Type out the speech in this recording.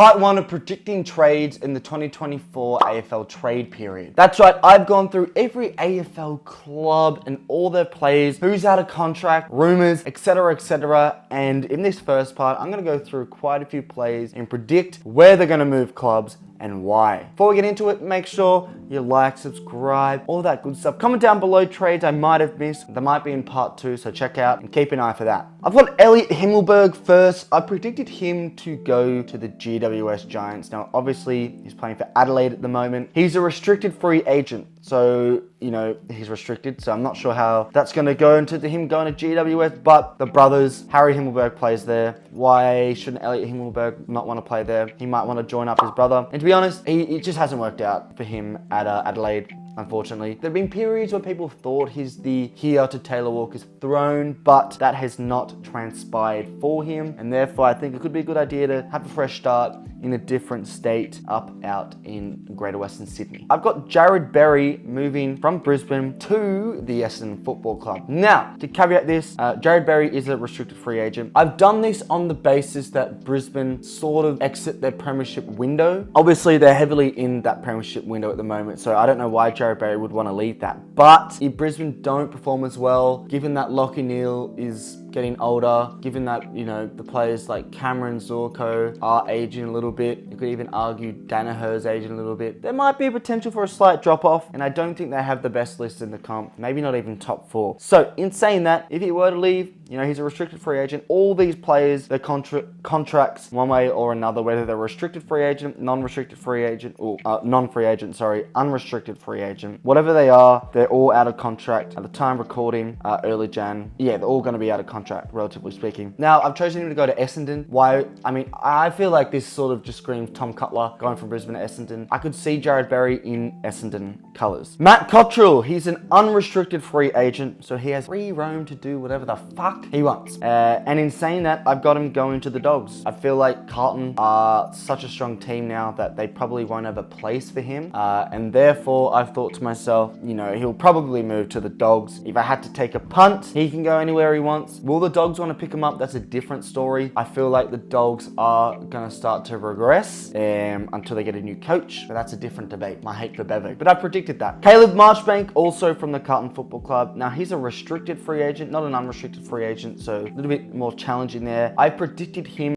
Part 1 of predicting trades in the 2024 AFL trade period. That's right, I've gone through every AFL club and all their players, who's out of contract, rumours, etc. And in this first part, I'm going to go through quite a few players and predict where they're going to move clubs and why. Before we get into it, make sure you like, subscribe, all that good stuff. Comment down below trades I might have missed. They might be in part 2, so check out and keep an eye for that. I've got Elliot Himmelberg first. I predicted him to go to the GWS Giants. Now, obviously, he's playing for Adelaide at the moment. He's a restricted free agent. So, you know, he's restricted. So I'm not sure how that's going to go into him going to GWS. But the brothers, Harry Himmelberg plays there. Why shouldn't Elliot Himmelberg not want to play there? He might want to join up his brother. And to be honest, it just hasn't worked out for him at Adelaide. Unfortunately, there have been periods where people thought he's the heir to Taylor Walker's throne, but that has not transpired for him, and therefore I think it could be a good idea to have a fresh start in a different state out in Greater Western Sydney. I've got Jared Berry moving from Brisbane to the Essendon Football Club. Now, to caveat this, Jared Berry is a restricted free agent. I've done this on the basis that Brisbane sort of exit their premiership window. Obviously, they're heavily in that premiership window at the moment, so I don't know why Jared Berry would want to leave that. But if Brisbane don't perform as well, given that Lachie Neale is getting older, given that, you know, the players like Cameron Zorko are aging a little bit, you could even argue Danaher's aging a little bit, there might be a potential for a slight drop off, and I don't think they have the best list in the comp, maybe not even top 4. So in saying that, if he were to leave, you know, he's a restricted free agent. All these players, their contracts one way or another, whether they're restricted free agent, non-restricted free agent, or non-free agent, sorry, unrestricted free agent, whatever they are, they're all out of contract at the time recording, early Jan. Yeah, they're all going to be out of contract, relatively speaking. Now, I've chosen him to go to Essendon. Why? I mean, I feel like this sort of just screams Tom Cutler going from Brisbane to Essendon. I could see Jared Berry in Essendon colours. Matt Cottrell, he's an unrestricted free agent, so he has free roam to do whatever the fuck he wants. And in saying that, I've got him going to the Dogs. I feel like Carlton are such a strong team now that they probably won't have a place for him. And therefore, I've thought to myself, you know, he'll probably move to the Dogs. If I had to take a punt, he can go anywhere he wants. Will the Dogs want to pick him up? That's a different story. I feel like the Dogs are going to start to regress until they get a new coach, but that's a different debate. My hate for Bevo. But I predicted that. Caleb Marchbank, also from the Carlton Football Club. Now, he's a restricted free agent, not an unrestricted free agent, so a little bit more challenging there. I predicted him